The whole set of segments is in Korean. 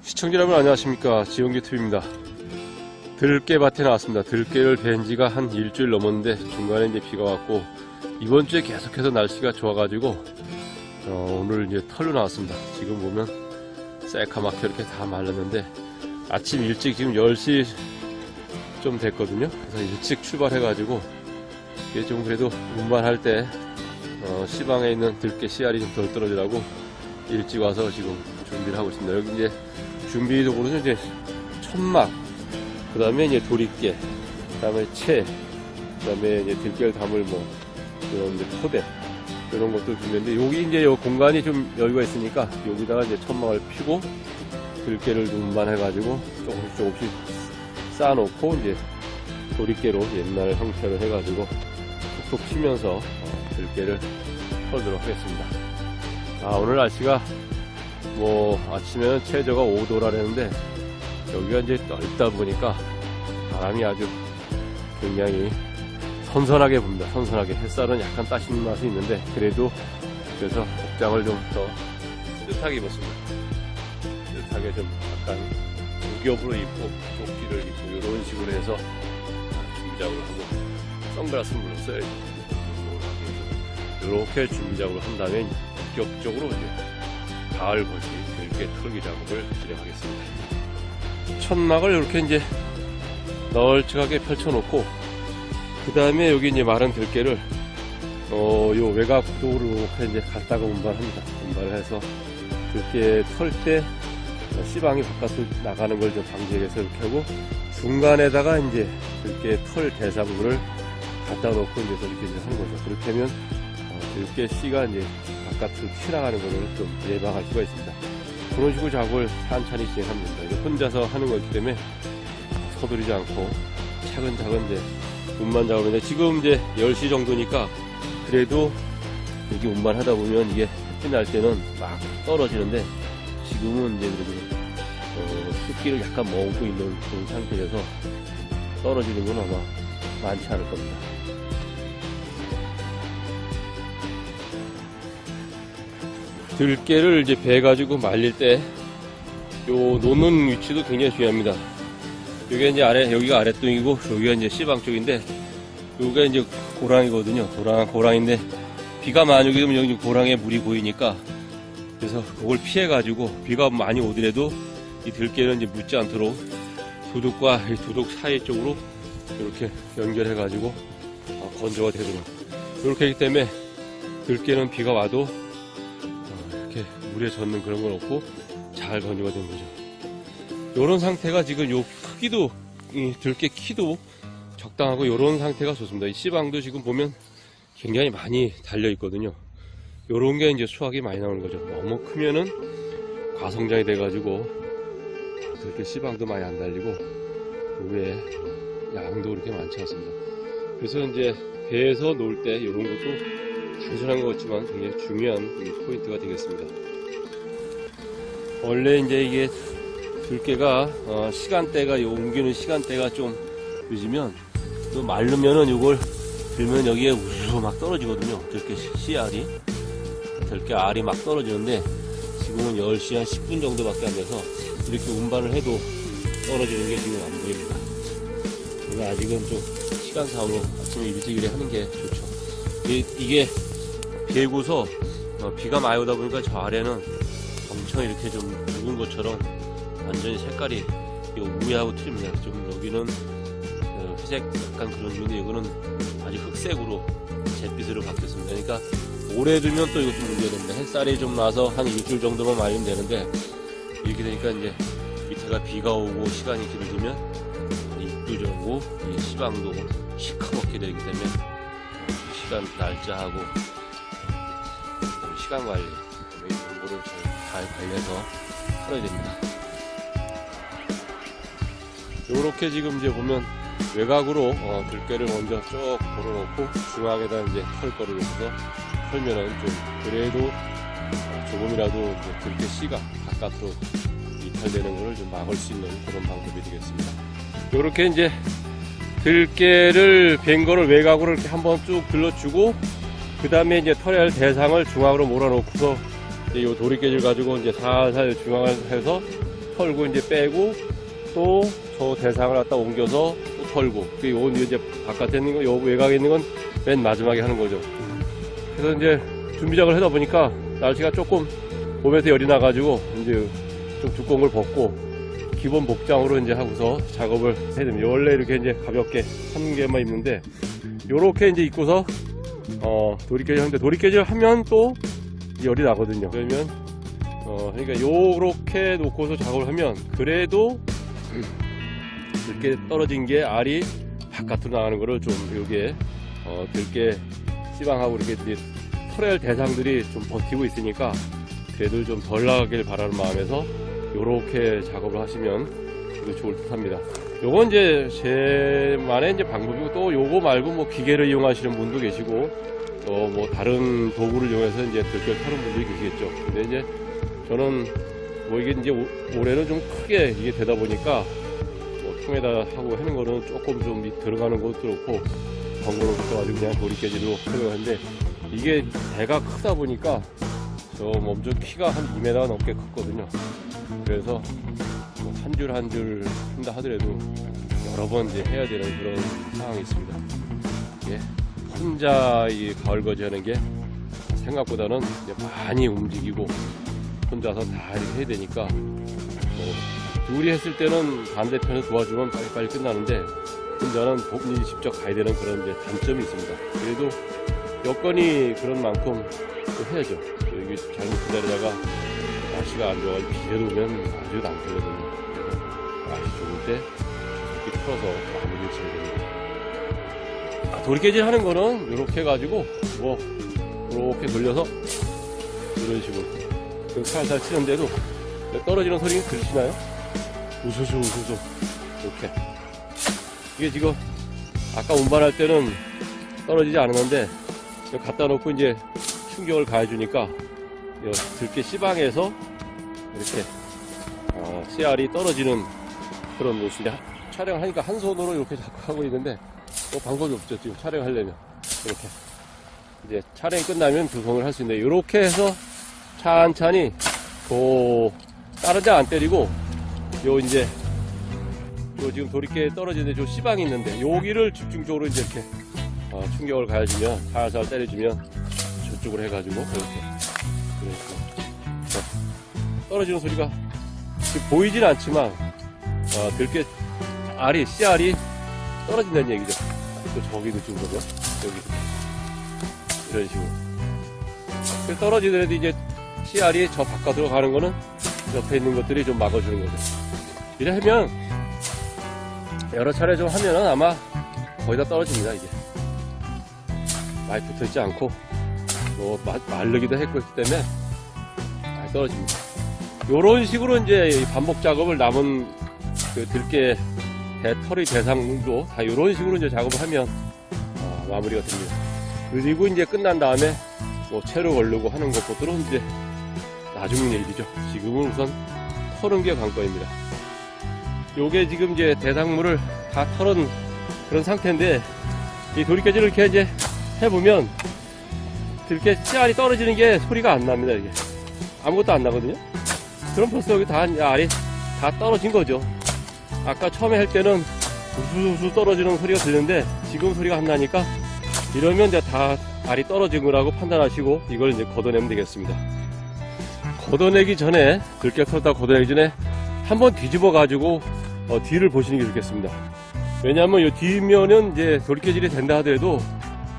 시청자 여러분 안녕하십니까, 지용기TV입니다. 들깨밭에 나왔습니다. 들깨를 벤 지가 한 일주일 넘었는데 중간에 이제 비가 왔고 이번 주에 계속해서 날씨가 좋아가지고 오늘 이제 털로 나왔습니다. 지금 보면 새카맣게 이렇게 다 말랐는데 아침 일찍 지금 10시 좀 됐거든요. 그래서 일찍 출발해가지고 이게 좀 그래도 운반할 때 시방에 있는 들깨 씨알이 좀 덜 떨어지라고 일찍 와서 지금 준비를 하고 있습니다. 여기 이제 준비 도구로는 이제 천막, 그 다음에 이제 도리깨, 그 다음에 채, 그 다음에 이제 들깨를 담을 이런 이제 토대, 이런 것도 준비했는데, 여기 이제 요 공간이 좀 여유가 있으니까 여기다가 이제 천막을 피고 들깨를 운반해가지고 조금씩 쌓아놓고 이제 도리깨로 옛날 형태로 해가지고 툭툭 치면서 들깨를 털도록 하겠습니다. 오늘 날씨가 아침에는 최저가 5도라는데 여기가 이제 넓다 보니까 바람이 아주 굉장히 선선하게 붑니다. 선선하게. 햇살은 약간 따시는 맛이 있는데 그래도 그래서 복장을 좀 더 뜨뜻하게 입었습니다. 뜨뜻하게 좀 약간 무겹으로 입고 조끼를 입고 이런 식으로 해서 준비작업을 하고 선글라스는 물론 써야지. 이렇게 준비작업을 한 다음에 본격적으로 이제 가을 거지 들깨 털기 작업을 진행하겠습니다. 천막을 이렇게 이제 널찍하게 펼쳐놓고 그 다음에 여기 이제 마른 들깨를 요 외곽 쪽으로 이렇게 이제 갖다가 운반합니다. 운반을 해서 들깨 털 때 씨방이 바깥으로 나가는 걸 좀 방지하기 위해서 이렇게 하고 중간에다가 이제 들깨 털 대상물을 갖다 놓고 이제 이렇게 하는 거죠. 그렇게 하면 들깨 씨가 이제 바깥으로 튀어나가는 것을 좀 예방할 수가 있습니다. 그런 식으로 작업을 천천히 진행합니다. 이제 혼자서 하는 거기 때문에 서두르지 않고 차근차근 이제 운반 작업인데 지금 이제 10시 정도니까 그래도 이렇게 운반하다 보면 이게 햇빛 날 때는 막 떨어지는데 지금은 이제 그래도 습기를 약간 머금고 있는 그런 상태라서 떨어지는 건 아마 많지 않을 겁니다. 들깨를 이제 베가지고 말릴 때 요 놓는 위치도 굉장히 중요합니다. 여기가 이제 여기가 아랫동이고 여기가 이제 씨방 쪽인데 여기가 이제 고랑이거든요. 고랑인데 비가 많이 오게 되면 여기 고랑에 물이 고이니까 그래서 그걸 피해가지고 비가 많이 오더라도 이 들깨는 이제 묻지 않도록 두둑과 이 두둑 사이 쪽으로 이렇게 연결해가지고 건조가 되도록 이렇게 하기 때문에 들깨는 비가 와도 이렇게 물에 젖는 그런 건 없고 잘 건조가 된 거죠. 이런 상태가 지금 요 크기도 이 들깨 키도 적당하고 이런 상태가 좋습니다. 이 씨방도 지금 보면 굉장히 많이 달려 있거든요. 요런 게 이제 수확이 많이 나오는 거죠. 너무 크면은 과성장이 돼가지고 들깨 씨방도 많이 안 달리고 요게 양도 그렇게 많지 않습니다. 그래서 이제 배에서 놓을 때 이런 것도 단순한 것 같지만 굉장히 중요한 포인트가 되겠습니다. 원래 이제 이게 들깨가 시간대가 옮기는 시간대가 좀 늦으면 또 마르면은 이걸 들면 여기에 우수수 막 떨어지거든요. 들깨 씨알이 들깨 알이 막 떨어지는데 지금은 10시 한 10분 정도밖에 안 돼서 이렇게 운반을 해도 떨어지는 게 지금 안 보입니다. 그래서 아직은 좀 시간상으로 아침에 일찍 하는 게 좋죠. 이게 비고서 비가 많이 오다 보니까 저 아래는 엄청 이렇게 좀 묵은 것처럼 완전히 색깔이 우회하고 틀립니다. 좀 여기는 회색 약간 그런 중인데 이거는 아주 흑색으로 잿빛으로 바뀌었습니다. 그러니까 오래 두면 또 이것도 문제가 됩니다. 햇살이 좀 나서 한 일주일 정도만 말리면 되는데 이렇게 되니까 이제 밑에가 비가 오고 시간이 길어지면 잎도 절고 이 씨방도 시커멓게 되기 때문에 시간 날짜하고 시간 관리 이런 거를 잘 관리해서 풀어야 됩니다. 요렇게 지금 이제 보면 외곽으로 들깨를 먼저 쭉 걸어놓고 중앙에다 이제 털거를 놓고서 털면은 좀 그래도 조금이라도 이제 들깨 씨가 바깥으로 이탈되는 것을 좀 막을 수 있는 그런 방법이 되겠습니다. 요렇게 이제 들깨를 벤 거를 외곽으로 이렇게 한번 쭉 들러주고 그 다음에 이제 털어야 할 대상을 중앙으로 몰아놓고서 이제 요 도리깨질 가지고 이제 살살 중앙을 해서 털고 이제 빼고 또 저 대상을 갖다 옮겨서 또 털고 그리고 이제 바깥에 있는 거, 요 외곽에 있는 건 맨 마지막에 하는 거죠. 그래서 이제 준비작을 하다 보니까 날씨가 조금 몸에서 열이 나가지고 이제 좀 두꺼운 걸 벗고 기본 복장으로 이제 하고서 작업을 해야 됩니다. 원래 이렇게 이제 가볍게 한 개만 입는데 요렇게 이제 입고서 도리깨질 하는데 도리깨질 하면 또 열이 나거든요. 그러면 그러니까 요렇게 놓고서 작업을 하면 그래도 이렇게 떨어진 게 알이 바깥으로 나가는 거를 좀 여기에 들깨 씨방하고 이렇게 털의 대상들이 좀 버티고 있으니까 그래도 좀 덜 나가길 바라는 마음에서 요렇게 작업을 하시면 좋을 듯 합니다. 요건 이제 제만의 이제 방법이고 또 요거 말고 뭐 기계를 이용하시는 분도 계시고 또 뭐 다른 도구를 이용해서 이제 들깨를 타는 분들이 계시겠죠. 근데 이제 저는 뭐 이게 이제 올해는 좀 크게 이게 되다 보니까 뭐 통에다 하고 하는 거는 조금 좀 들어가는 것도 그렇고 번거로워서 아주 그냥 도리깨질로 하려고 하는데 이게 대가 크다 보니까 저 몸좀 키가 한 2m 넘게 컸거든요. 그래서 뭐 한 줄 한 줄 한다 하더라도 여러 번 이제 해야 되는 그런 상황이 있습니다. 예, 혼자 이 가을거지 하는 게 생각보다는 이제 많이 움직이고 혼자서 다 이렇게 해야 되니까 뭐 둘이 했을 때는 반대편에 도와주면 빨리빨리 끝나는데 혼자는 본인이 직접 가야 되는 그런 이제 단점이 있습니다. 그래도 여건이 그런 만큼 또 해야죠. 여기 잘못 기다리다가 날씨가 안 좋아가지고 비 내려오면 아주 낭패거든요. 그래서 날씨 좋을 때 이렇게 풀어서 마무리를 지어야 됩니다. 도리깨질 하는 거는 이렇게 해가지고 뭐 이렇게 돌려서 이런 식으로 살살 치는데도 떨어지는 소리가 들리시나요? 우수수 이렇게 이게 지금 아까 운반할 때는 떨어지지 않았는데 갖다 놓고 이제 충격을 가해주니까 들깨 씨방에서 이렇게 씨알이 떨어지는 그런 모습인데 촬영을 하니까 한 손으로 이렇게 자꾸 하고 있는데 뭐 방법이 없죠. 지금 촬영하려면 이렇게 이제 촬영이 끝나면 두 손을 할 수 있는데 이렇게 해서 찬찬히 다른 데 안 때리고 요 이제 요 지금 도리깨 떨어지는데 저 씨방이 있는데 여기를 집중적으로 이제 이렇게 충격을 가해주면 살살 때려주면 저쪽으로 해가지고 이렇게 떨어지는 소리가 보이진 않지만 들깨 알이 씨알이 떨어진다는 얘기죠. 또 저기도 지금 보면 여기 이런 식으로 떨어지더라도 이제 씨알이 저 바깥으로 가는 거는 옆에 있는 것들이 좀 막아주는 거죠. 이래 하면 여러 차례 좀 하면은 아마 거의 다 떨어집니다. 이게 많이 붙어있지 않고 뭐 마르기도 했고 했기 때문에 많이 떨어집니다. 요런 식으로 이제 반복 작업을 남은 그 들깨 털의 대상도 다 요런 식으로 이제 작업을 하면 마무리가 됩니다. 그리고 이제 끝난 다음에 뭐 채로 걸르고 하는 것들은 이제 나중 일이죠. 지금은 우선 털은 게 관건입니다. 요게 지금 이제 대상물을 다 털은 그런 상태인데 이 도리깨질을 이렇게 이제 해보면 들깨 씨알이 떨어지는 게 소리가 안 납니다. 이게 아무것도 안 나거든요. 그럼 벌써 여기 다 알이 다 떨어진 거죠. 아까 처음에 할 때는 우수수 떨어지는 소리가 들리는데 지금 소리가 안 나니까 이러면 이제 다 알이 떨어진 거라고 판단하시고 이걸 이제 걷어내면 되겠습니다. 걷어내기 전에 들깨 털다 걷어내기 전에 한번 뒤집어 가지고 뒤를 보시는 게 좋겠습니다. 왜냐하면 이 뒷면은 이제 도리깨질이 된다 하더라도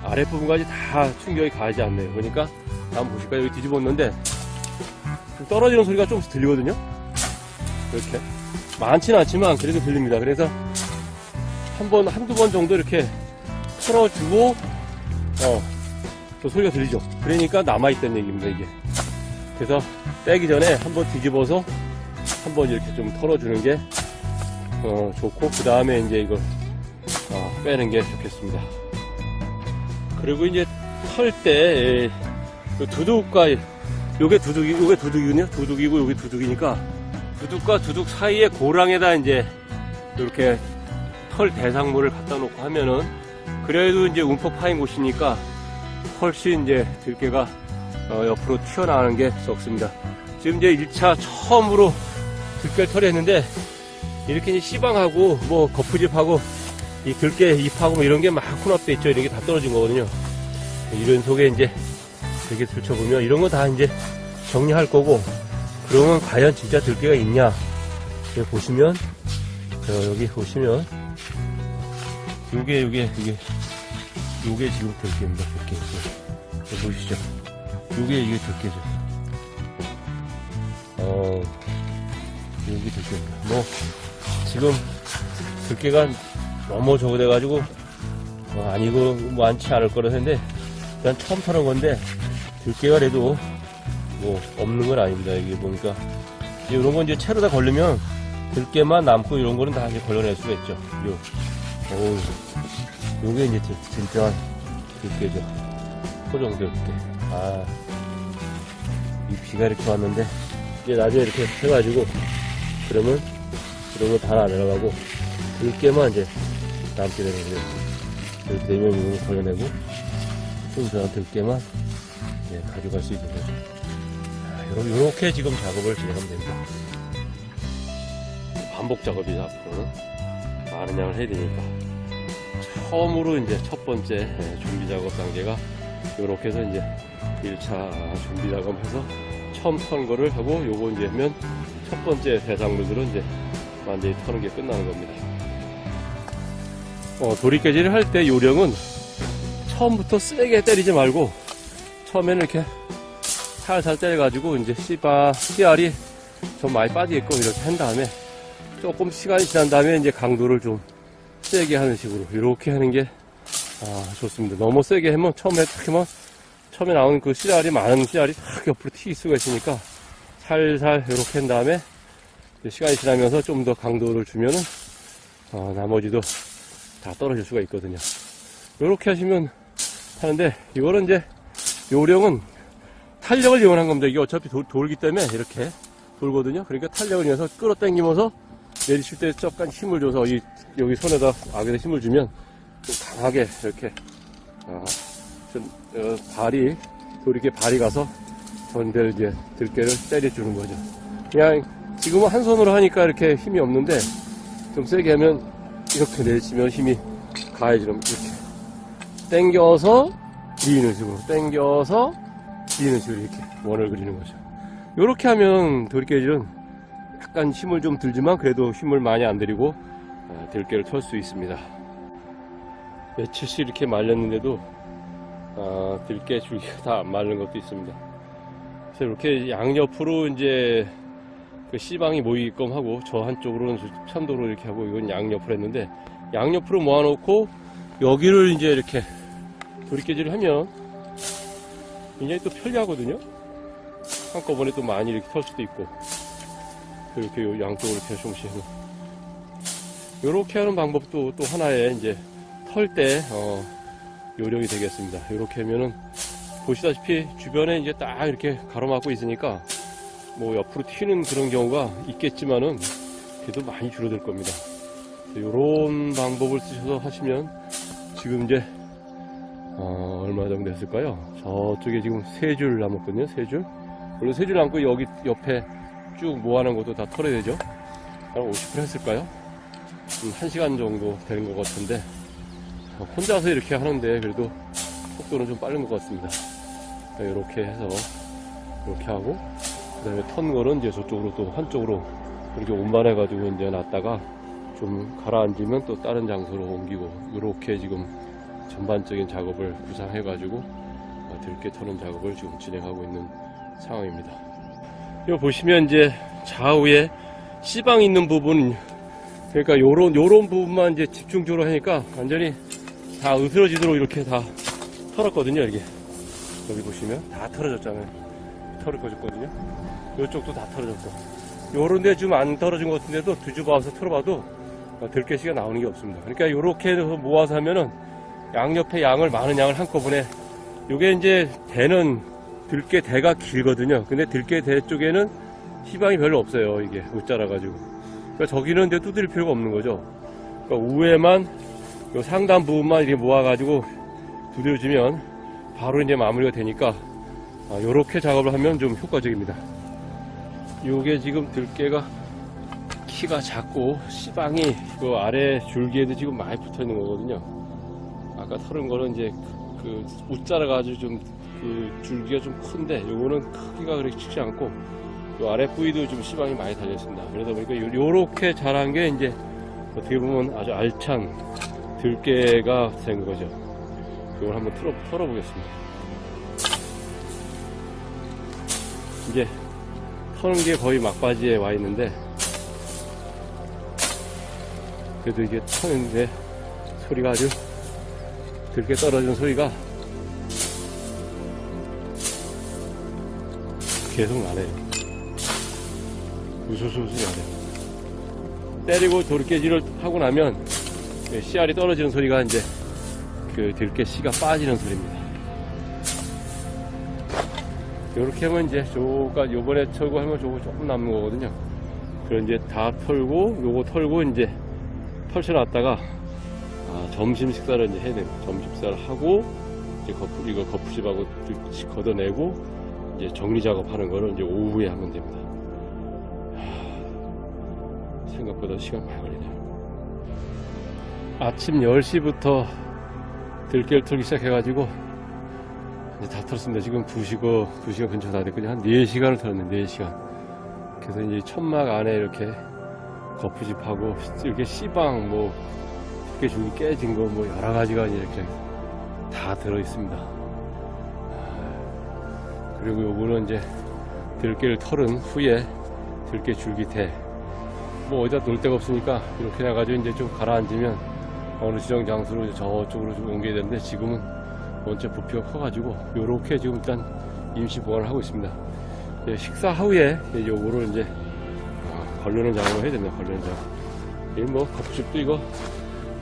아랫부분까지 다 충격이 가지 않네요. 그러니까 한번 보실까요? 여기 뒤집었는데 떨어지는 소리가 조금씩 들리거든요. 이렇게 많지는 않지만 그래도 들립니다. 그래서 한두 번 정도 이렇게 풀어주고 그 소리가 들리죠. 그러니까 남아있다는 얘기입니다. 이게 그래서 빼기 전에 한번 뒤집어서 한번 이렇게 좀 털어주는 게 좋고 그 다음에 이제 이걸 빼는 게 좋겠습니다. 그리고 이제 털 때 두둑과 요게 두둑이군요. 두둑이고 요게 두둑이니까 두둑과 두둑 사이에 고랑에다 이제 이렇게 털 대상물을 갖다 놓고 하면은 그래도 이제 움푹 파인 곳이니까 훨씬 이제 들깨가 옆으로 튀어나가는 게 적습니다. 지금 이제 1차 처음으로 들깨 처리했는데 이렇게 이제 씨방하고 뭐 거푸집하고 이 들깨 잎하고 뭐 이런 게 막 혼합돼 있죠. 이런 게 다 떨어진 거거든요. 이런 속에 이제 들깨 들춰보면 이런 거 다 이제 정리할 거고, 그러면 과연 진짜 들깨가 있냐? 여기 보시면, 여기 보시면 요게 지금 들깨입니다. 들깨. 여기 보시죠. 이게 들깨죠. 여기 들깨입니다. 뭐 지금 들깨가 너무 적어돼가지고 아니고 많지 않을 거라 했는데, 일단 처음 터는 건데 들깨가 그래도 뭐 없는 건 아닙니다. 이게 보니까 이런 건 이제 채로 다 걸리면 들깨만 남고 이런 거는 다 이제 걸러낼 수가 있죠. 요게 이제 진짜 들깨죠. 토종 들깨. 이 비가 이렇게 왔는데 이제 나중에 이렇게 해가지고 그러면 이런 거 다 안 내려가고 들깨만 이제 남게 되는 거예요. 이렇게 되면 이거 걸려내고 순수한 들깨만 이제 가져갈 수 있는 거죠. 요렇게 지금 작업을 진행하면 됩니다. 반복 작업이죠. 앞으로는 많은 양을 해야 되니까. 처음으로 이제 첫 번째 준비 작업 단계가 요렇게 해서 이제 1차 준비 작업해서 처음 턴 거를 하고, 요거 이제 하면 첫 번째 대상물들은 이제 완전히 터는 게 끝나는 겁니다. 도리깨질을 할 때 요령은 처음부터 세게 때리지 말고 처음에는 이렇게 살살 때려가지고 이제 씨알이 좀 많이 빠지게끔 이렇게 한 다음에 조금 시간이 지난 다음에 이제 강도를 좀 세게 하는 식으로 이렇게 하는 게 좋습니다. 너무 세게 하면 처음에 딱 하면 처음에 나오는 그 씨알이, 많은 씨알이 딱 옆으로 튀길 수가 있으니까 살살 이렇게 한 다음에 시간이 지나면서 좀 더 강도를 주면은 나머지도 다 떨어질 수가 있거든요. 이렇게 하시면 하는데, 이거는 이제 요령은 탄력을 이용한 겁니다. 이게 어차피 돌기 때문에 이렇게 돌거든요. 그러니까 탄력을 이용해서 끌어당기면서 내리실 때 약간 힘을 줘서 여기 손에다 악에다 힘을 주면 좀 강하게 이렇게 이렇게 발이 가서 전대를 이제 들깨를 때려주는 거죠. 그냥 지금은 한 손으로 하니까 이렇게 힘이 없는데 좀 세게 하면 이렇게 내리치면 힘이 가해지면 이렇게 당겨서 미는 식으로, 당겨서 미는 식으로 이렇게 원을 그리는 거죠. 이렇게 하면 들깨질은 약간 힘을 좀 들지만 그래도 힘을 많이 안 들이고 들깨를 털 수 있습니다. 며칠씩 이렇게 말렸는데도 들깨 줄기가 다 안 마른 것도 있습니다. 그래서 이렇게 양옆으로 이제 그 씨방이 모이게끔 하고, 저 한쪽으로는 편도로 이렇게 하고, 이건 양옆으로 했는데, 양옆으로 모아놓고 여기를 이제 이렇게 도리깨질을 하면 굉장히 또 편리하거든요. 한꺼번에 또 많이 이렇게 털 수도 있고, 이렇게 양쪽으로 이렇게 조금씩 하면, 이렇게 하는 방법도 또 하나의 이제 털 때 요령이 되겠습니다. 이렇게 하면은 보시다시피 주변에 이제 딱 이렇게 가로막고 있으니까 뭐 옆으로 튀는 그런 경우가 있겠지만은 그래도 많이 줄어들 겁니다. 이런 방법을 쓰셔서 하시면 지금 이제 얼마 정도 됐을까요? 저쪽에 지금 3줄 남았거든요. 3줄. 물론 3줄 남고 여기 옆에 쭉 모아놓은 것도 다 털어야 되죠. 한 50% 했을까요? 1시간 정도 되는 것 같은데, 혼자서 이렇게 하는데 그래도 속도는 좀 빠른 것 같습니다. 이렇게 해서 이렇게 하고, 그 다음에 턴 거는 이제 저쪽으로 또 한쪽으로 이렇게 운반해가지고 이제 놨다가 좀 가라앉으면 또 다른 장소로 옮기고, 이렇게 지금 전반적인 작업을 구상해가지고 들깨 터는 작업을 지금 진행하고 있는 상황입니다. 이거 보시면 이제 좌우에 씨방 있는 부분, 그러니까 요런 부분만 이제 집중적으로 하니까 완전히 다 으스러지도록 이렇게 다 털었거든요. 이게 여기 보시면 다 털어졌잖아요. 털어졌거든요. 이쪽도 다 털어졌고, 요런데 좀 안 털어진 것 같은데도 뒤집어서 털어봐도 들깨씨가 나오는 게 없습니다. 그러니까 요렇게 해서 모아서 하면은 양옆에 많은 양을 한꺼번에, 요게 이제 대는 들깨 대가 길거든요. 근데 들깨 대 쪽에는 희방이 별로 없어요. 이게 못 자라가지고. 그러니까 저기는 이제 두드릴 필요가 없는 거죠. 그러니까 우에만 요 상단 부분만 이렇게 모아가지고 두드려주면 바로 이제 마무리가 되니까 요렇게 작업을 하면 좀 효과적입니다. 요게 지금 들깨가 키가 작고 씨방이 그 아래 줄기에도 지금 많이 붙어 있는 거거든요. 아까 털은 거는 이제 그 웃자라가지고 좀 그 줄기가 좀 큰데 요거는 크기가 그렇게 크지 않고 요 아래 뿌리도 좀 씨방이 많이 달려 있습니다. 그러다 보니까 요렇게 자란 게 이제 어떻게 보면 아주 알찬 들깨가 된 거죠. 이걸 한번 털어보겠습니다. 이제 터는 게 거의 막바지에 와 있는데, 그래도 이게 터는데 소리가 아주 들깨 떨어지는 소리가 계속 나네요. 우수수수 나네요. 때리고 돌깨질을 하고 나면 씨알이 떨어지는 소리가 이제 그 들깨 씨가 빠지는 소리입니다. 요렇게 하면 이제 저가 요번에 털고 하면 저거 조금 남는 거거든요. 그럼 이제 다 털고 요거 털고 이제 펼쳐놨다가 점심 식사를 이제 해야 됩니다. 점심 식사를 하고 이제 이거 거푸집하고 걷어내고 이제 정리 작업하는 거는 이제 오후에 하면 됩니다. 생각보다 시간 많이 걸리네요. 아침 10시부터 들깨를 털기 시작해가지고 이제 다 털었습니다. 지금 2시간 근처 다 됐거든요. 한 4시간을 털었네, 4시간. 그래서 이제 천막 안에 이렇게 거푸집하고 이렇게 씨방 뭐 들깨 줄기 깨진 거 뭐 여러 가지가 이렇게 다 들어 있습니다. 그리고 요거는 이제 들깨를 털은 후에 들깨 줄기대, 뭐 어디다 놓을 데가 없으니까 이렇게 해가지고 이제 좀 가라앉으면 어느 지정 장소로 저쪽으로 좀 옮겨야 되는데, 지금은 원체 부피가 커가지고 요렇게 지금 일단 임시 보관을 하고 있습니다. 식사 후에 요거를 이제 걸르는 작업을 해야 됩니다. 걸르는 작업. 이 뭐 거푸집도 이거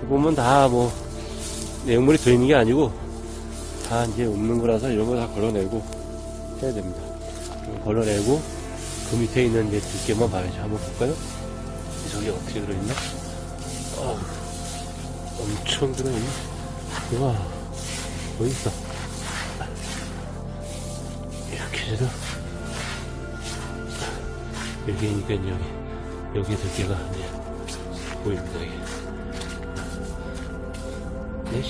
보면 다 뭐 내용물이 들어있는 게 아니고 다 이제 없는 거라서 이런 거 다 걸러내고 해야 됩니다. 걸러내고 그 밑에 있는 이제 들깨만 봐야지. 한번 볼까요? 저기 어떻게 들어있나? 엄청 들어있네. 우와, 어디 있어? 이렇게 해서 여기니까 여기 들깨가 이제 보입니다. 이게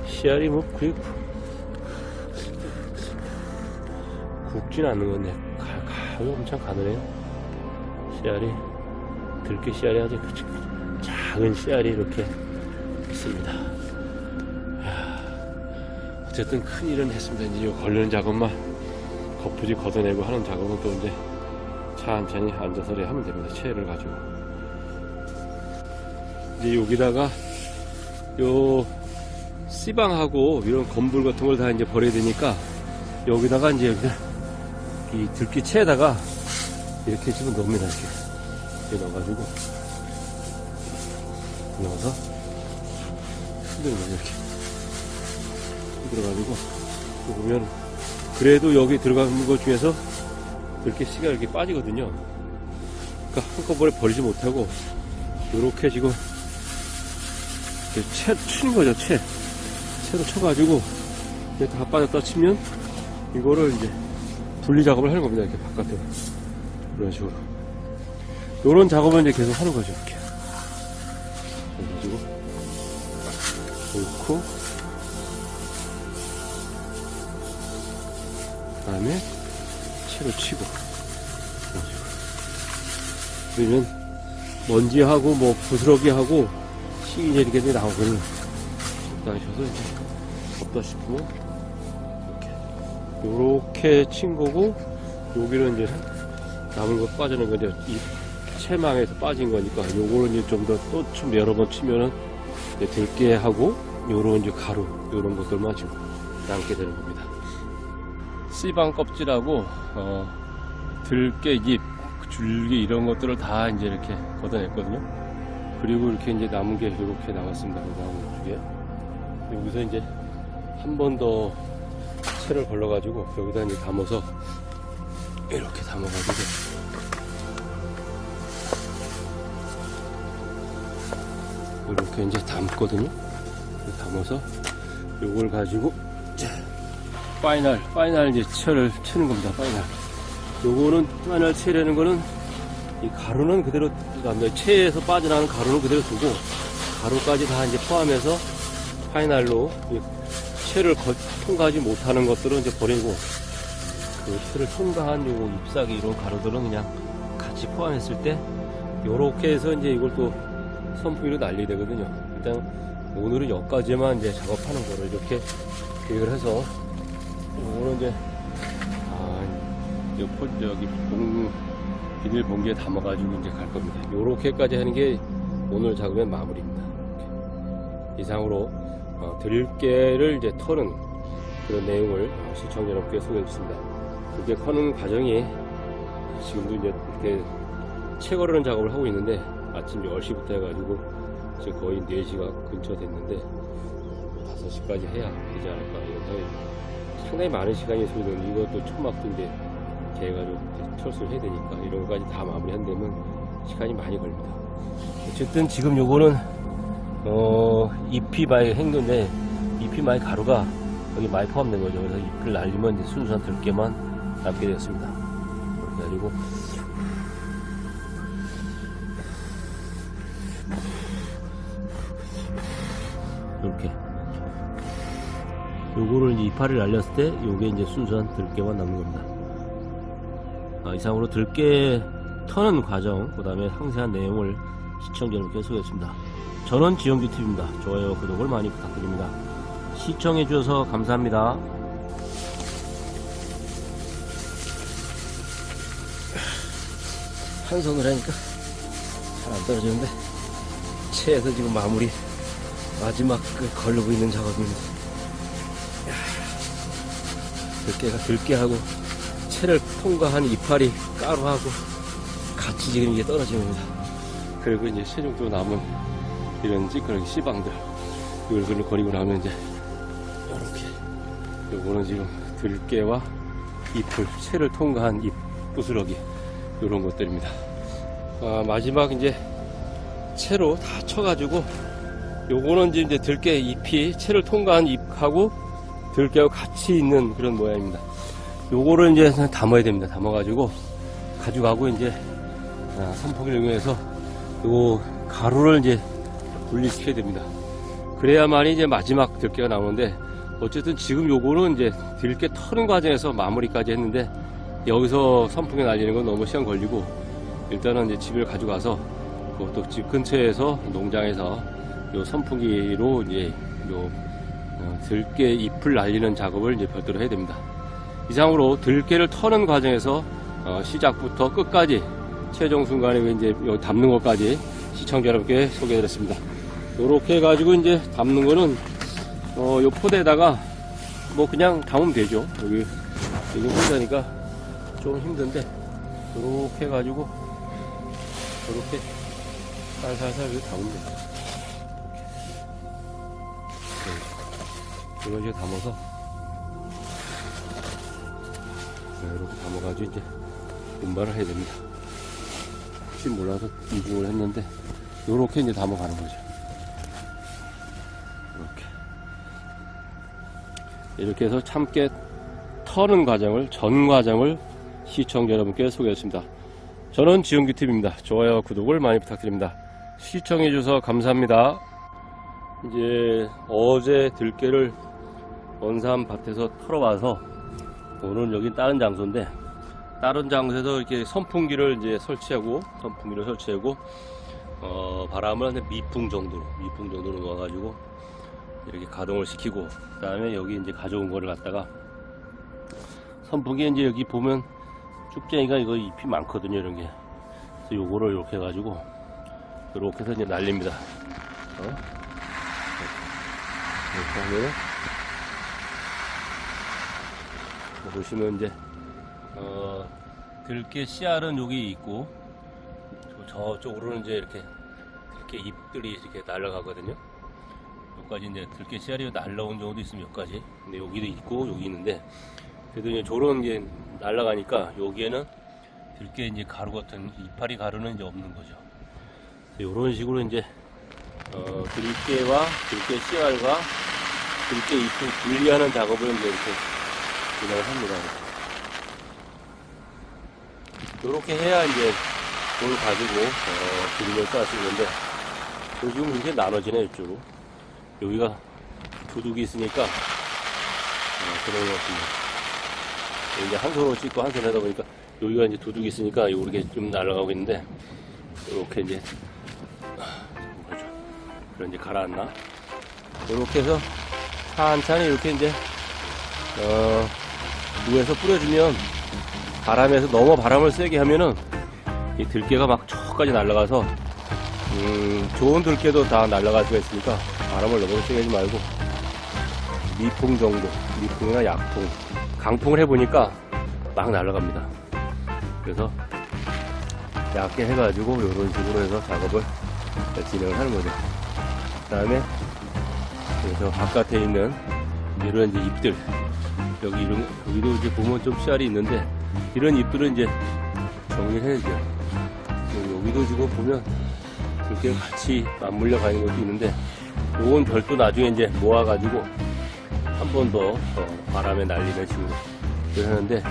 씨알이 뭐 굵진 않는 건데 가위 엄청 가늘해요. 씨알이, 들깨 씨알이 아주 작은 씨알이 이렇게 있습니다. 어쨌든 큰 일은 했습니다. 이제 이 걸리는 작업만 거푸지 걷어내고 하는 작업은 또 이제 천천히 앉아서 하면 됩니다. 채를 가지고. 이제 여기다가 요 씨방하고 이런 건물 같은 걸 다 이제 버려야 되니까 여기다가 이제 이 들깨 채에다가 이렇게 집어 넣습니다. 이렇게 넣어가지고 넣어서 흔들면 이렇게 흔들어가지고 보면 그래도 여기 들어가는 것 중에서 들깨 씨가 이렇게 빠지거든요. 그러니까 한꺼번에 버리지 못하고 이렇게 지금 치는 거죠. 채로 쳐가지고 다 빠졌다 치면 이거를 이제 분리 작업을 하는 겁니다. 이렇게 바깥으로 이런 식으로. 이런 작업은 이제 계속 하는 거죠. 이렇게 그래가지고 놓고 그다음에 채로 치고 이런 식으로. 그러면 먼지하고 뭐 부스러기하고 씨 이제 이렇게 나오거든요. 적당히 쳐서 이제 없다 싶으면 요렇게 친 거고, 여기는 이제 남은 거 빠지는 건 이제 이 채망에서 빠진 거니까 요거는 이제 좀 더 또 좀 여러 번 치면은 이제 들깨하고 요런 이제 가루 요런 것들만 지금 남게 되는 겁니다. 씨방 껍질하고 들깨 잎, 줄기 이런 것들을 다 이제 이렇게 걷어냈거든요. 그리고 이렇게 이제 남은 게 이렇게 나왔습니다. 남은 쪽에 여기서 이제 한 번 더 채를 걸러가지고 여기다 이제 담아서 이렇게 담아가지고 이렇게 이제 담거든요. 담아서 요걸 가지고 파이널 이제 채를 치는 겁니다. 파이널. 요거는 파이널 채라는 거는 이 가루는 그대로, 체에서 빠져나가는 가루는 그대로 두고, 가루까지 다 이제 포함해서 파이널로 체를 통과하지 못하는 것들은 이제 버리고, 그 체를 통과한 요 잎사귀 이런 가루들은 그냥 같이 포함했을 때, 요렇게 해서 이제 이걸 또 선풍기로 날리게 되거든요. 일단 오늘은 여기까지만 이제 작업하는 거를 이렇게 계획을 해서, 요거는 이제, 저기 비닐 봉지에 담아가지고 이제 갈 겁니다. 요렇게까지 하는 게 오늘 작업의 마무리입니다. 이렇게. 이상으로 들깨를 이제 터는 그런 내용을 시청자 여러분께 소개해 주습니다. 들깨 커는 과정이 지금도 이제 이렇게 채거르는 작업을 하고 있는데, 아침 10시부터 해가지고 지금 거의 4시가 근처 됐는데 5시까지 해야 되지 않을까 이런 생각이. 상당히 많은 시간이 소요되는, 이것도 천막도 이제 개가지고 철수를 해야 되니까 이런 것까지 다 마무리 한다면 시간이 많이 걸립니다. 어쨌든 지금 요거는 잎이 많이 헹군데, 잎이 많이 가루가 여기 많이 포함된 거죠. 그래서 잎을 날리면 이제 순수한 들깨만 남게 되었습니다. 이렇게 가지고 이렇게 요거를 이제 이파리를 날렸을 때 요게 이제 순수한 들깨만 남는 겁니다. 이상으로 들깨 터는 과정, 그 다음에 상세한 내용을 시청자 여러분께 소개했습니다. 저는 지영규TV입니다. 좋아요, 구독을 많이 부탁드립니다. 시청해 주셔서 감사합니다. 한 손으로 하니까 잘 안 떨어지는데, 체에서 지금 마무리 마지막 걸르고 있는 작업입니다. 들깨가 들깨하고 체를 통과한 이파리 가루하고 같이 지금 이게 떨어집니다. 그리고 이제 최종적으로 남은 이런 찌끄러기 씨방들, 이걸 거리고 나면 이제 이렇게, 요거는 지금 들깨와 잎을, 체를 통과한 잎 부스러기, 이런 것들입니다. 마지막 이제 채로 다 쳐가지고, 요거는 이제 들깨 잎이 체를 통과한 잎하고 들깨하고 같이 있는 그런 모양입니다. 요거를 이제 담아야 됩니다. 담아가지고 가져가고 이제 선풍기를 이용해서 요 가루를 이제 분리시켜야 됩니다. 그래야만이 이제 마지막 들깨가 나오는데, 어쨌든 지금 요거는 이제 들깨 터는 과정에서 마무리까지 했는데, 여기서 선풍기 날리는 건 너무 시간 걸리고, 일단은 이제 집을 가져가서 그것도 집 근처에서 농장에서 요 선풍기로 이제 요 들깨 잎을 날리는 작업을 이제 별도로 해야 됩니다. 이상으로 들깨를 터는 과정에서 시작부터 끝까지 최종 순간에 이제 여기 담는 것까지 시청자 여러분께 소개해드렸습니다. 요렇게 해가지고 이제 담는 거는 요 포대에다가 뭐 그냥 담으면 되죠. 여기 혼자니까 좀 힘든데, 요렇게 해가지고 요렇게 살살살 여기 담으면 됩니다. 이런 식으로 담아서 이렇게 담아가지고 이제 운반을 해야 됩니다. 혹시 몰라서 이중을 했는데, 요렇게 이제 담아가는 거죠. 이렇게 해서 참깨 터는 과정을, 전 과정을 시청자 여러분께 소개했습니다. 저는 지영규TV입니다. 좋아요, 구독을 많이 부탁드립니다. 시청해 주셔서 감사합니다. 이제 어제 들깨를 원산 밭에서 털어와서, 오늘은 여긴 다른 장소인데, 다른 장소에서 이렇게 선풍기를 이제 설치하고, 바람을 한 미풍 정도로 놓아가지고 이렇게 가동을 시키고, 그 다음에 여기 이제 가져온 거를 갖다가 선풍기에 이제 여기 보면 쭉쟁이가 이거 잎이 많거든요, 이런 게. 그래서 요거를 이렇게 해가지고 이렇게 해서 이제 날립니다. 이렇게 하면 보시면 이제 들깨 씨알은 여기 있고, 저쪽으로는 이제 이렇게 들깨 잎들이 이렇게 날아가거든요. 여기까지 이제 들깨 씨알이 날라온 경우도 있으면 여기까지. 근데 여기도 있고 여기 있는데, 그래도 이제 저런 게 날아가니까 여기에는 들깨 이제 가루 같은 이파리 가루는 이제 없는 거죠. 이런 식으로 이제 들깨와 들깨 씨알과 들깨 잎을 분리하는 작업을 이제 이렇게 진행을 합니다. 이렇게 해야 이제 그걸 가지고 그림을 짤 수 있는데 지금 이렇게 나눠지네. 이쪽으로 여기가 도둑이 있으니까 그런 것 같습니다. 이제 한 손으로 찍고 한 손 하다 보니까 여기가 이제 도둑이 있으니까 이렇게 좀 날아가고 있는데 이렇게 이제 그런 이제 가라앉나 이렇게 해서 천천히 이렇게 이제 위에서 뿌려주면 바람에서 너무 바람을 세게 하면은 이 들깨가 막 저까지 날아가서 좋은 들깨도 다 날아갈 수가 있으니까 바람을 너무 세게 하지 말고 미풍 정도, 미풍이나 약풍, 강풍을 해보니까 막 날아갑니다. 그래서 얇게 해가지고 이런 식으로 해서 작업을 진행을 하는 거죠. 그 다음에 그래서 바깥에 있는 이런 이제 잎들 여기도 이제 보면 좀 씨알이 있는데 이런 잎들은 이제 정리를 해야죠. 여기도 지금 보면 이렇게 같이 맞물려 가는 것도 있는데 요건 별도 나중에 이제 모아가지고 한 번 더 바람에 날리는 식으로 하는데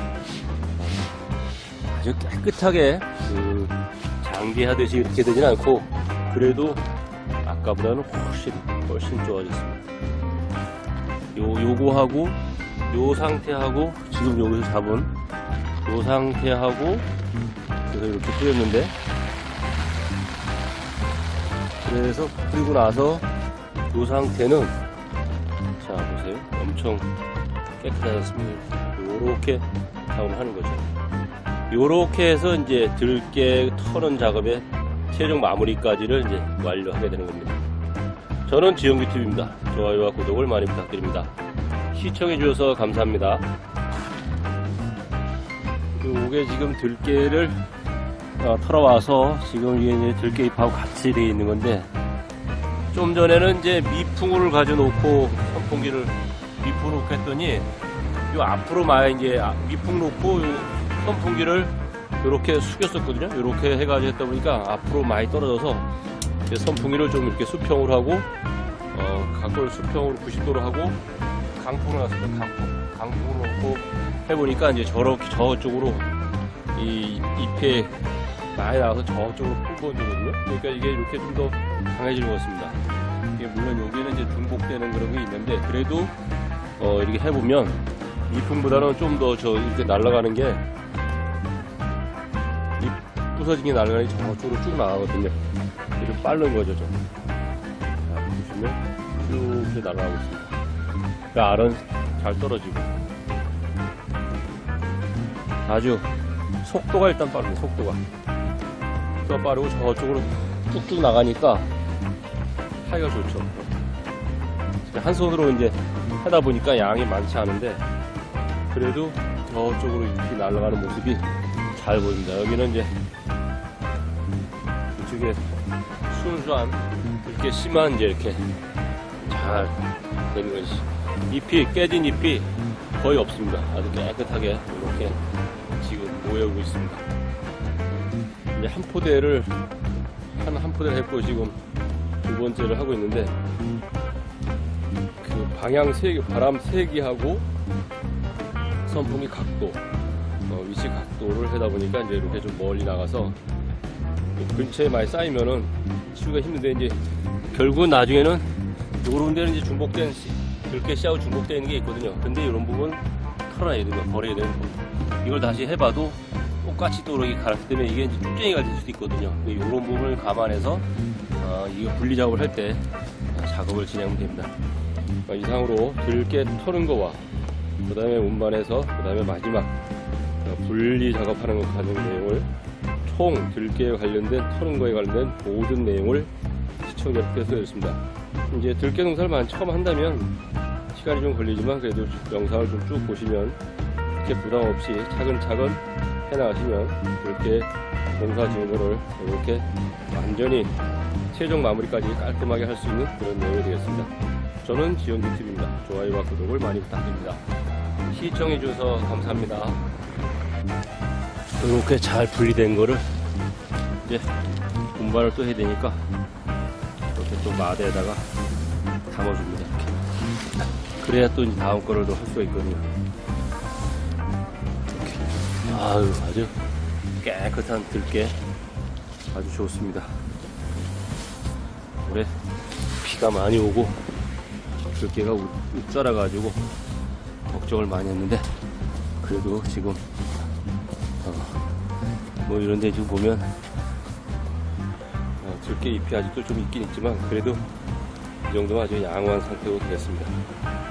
아주 깨끗하게 장기하듯이 이렇게 되진 않고 그래도 아까보다는 훨씬 좋아졌습니다. 요거하고 요 상태하고 지금 여기서 잡은 요 상태하고 그래서 이렇게 뿌렸는데 그래서 뿌리고 나서 요 상태는 자 보세요. 엄청 깨끗해졌습니다. 요렇게 작업을 하는 거죠. 요렇게 해서 이제 들깨 터는 작업의 최종 마무리까지를 이제 완료하게 되는 겁니다. 저는 지영규TV입니다. 좋아요와 구독을 많이 부탁드립니다. 시청해 주셔서 감사합니다. 요게 지금 들깨를 털어와서 지금 이게 이제 들깨잎하고 같이 되어 있는 건데 좀 전에는 이제 미풍을 가져놓고 선풍기를 미풍 놓고 했더니 요 앞으로 막 이제 미풍 놓고 요 선풍기를 이렇게 숙였었거든요. 이렇게 해가지고 했다 보니까 앞으로 많이 떨어져서 선풍기를 좀 이렇게 수평으로 하고 각도를 수평으로 90도로 하고 강풍을 놨습니다. 강풍을 놓고 해보니까 이제 저쪽으로 이 잎에 많이 나와서 저쪽으로 뿜어지거든요. 그러니까 이게 이렇게 좀 더 강해지는 것 같습니다. 이게 물론 여기는 이제 중복되는 그런 게 있는데 그래도 이렇게 해보면 잎풍보다는 좀 더 이렇게 날아가는 게 잎 부서진 게 날아가는 게 저쪽으로 쭉 나가거든요. 이렇게 빠른 거죠, 좀. 자, 보시면 쭉 이렇게 날아가고 있습니다. 그 알은 잘 떨어지고 아주 속도가 일단 빠릅니다. 속도가 빠르고 저쪽으로 뚝뚝 나가니까 하기가 좋죠. 한 손으로 이제 하다 보니까 양이 많지 않은데 그래도 저쪽으로 이렇게 날아가는 모습이 잘 보입니다. 여기는 이제 이쪽에 순수한 이렇게 심한 이제 이렇게 잘 되는 것이 잎이 깨진 잎이 거의 없습니다. 아주 깨끗하게 이렇게 지금 모여오고 있습니다. 이제 한 포대를 했고 지금 두 번째를 하고 있는데 그 방향 세기, 바람 세기하고 선풍기 각도, 위치 각도를 하다 보니까 이제 이렇게 좀 멀리 나가서 근처에 많이 쌓이면은 치우기가 힘든데 이제 결국은 나중에는 요런 데는 이제 중복된 들깨 씨하고 중복되어 있는 게 있거든요. 근데 이런 부분 털어놔야 되면 버려야 되는 거. 이걸 다시 해봐도 똑같이 또 이렇게 갈았기 때문에 이게 이제 쭉쟁이가 될 수도 있거든요. 이런 부분을 감안해서 이거 분리 작업을 할 때 작업을 진행하면 됩니다. 이상으로 들깨 터는 거와 그 다음에 운반해서 그 다음에 마지막 분리 작업하는 것 가는 내용을 총 들깨에 관련된 터는 거에 관련된 모든 내용을 시청자분께 소개했습니다. 이제 들깨 농사를 처음 한다면 시간이 좀 걸리지만 그래도 영상을 좀 쭉 보시면 이렇게 부담 없이 차근차근 해나가시면 들깨 농사 지은 거를 이렇게 완전히 최종 마무리까지 깔끔하게 할 수 있는 그런 내용이 되겠습니다. 저는 지영규TV입니다. 좋아요와 구독을 많이 부탁드립니다. 시청해주셔서 감사합니다. 이렇게 잘 분리된 거를 이제 운반을 또 해야 되니까 이렇게 또 마대에다가 담아줍니다. 이렇게. 그래야 또 이제 다음 거를 또 할 수가 있거든요. 이렇게. 아유, 아주 깨끗한 들깨 아주 좋습니다. 올해 비가 많이 오고 들깨가 웃자라가지고 걱정을 많이 했는데 그래도 지금 뭐 이런데 지금 보면 들깨 잎이 아직도 좀 있긴 있지만 그래도 이 정도면 아주 양호한 상태로 되겠습니다.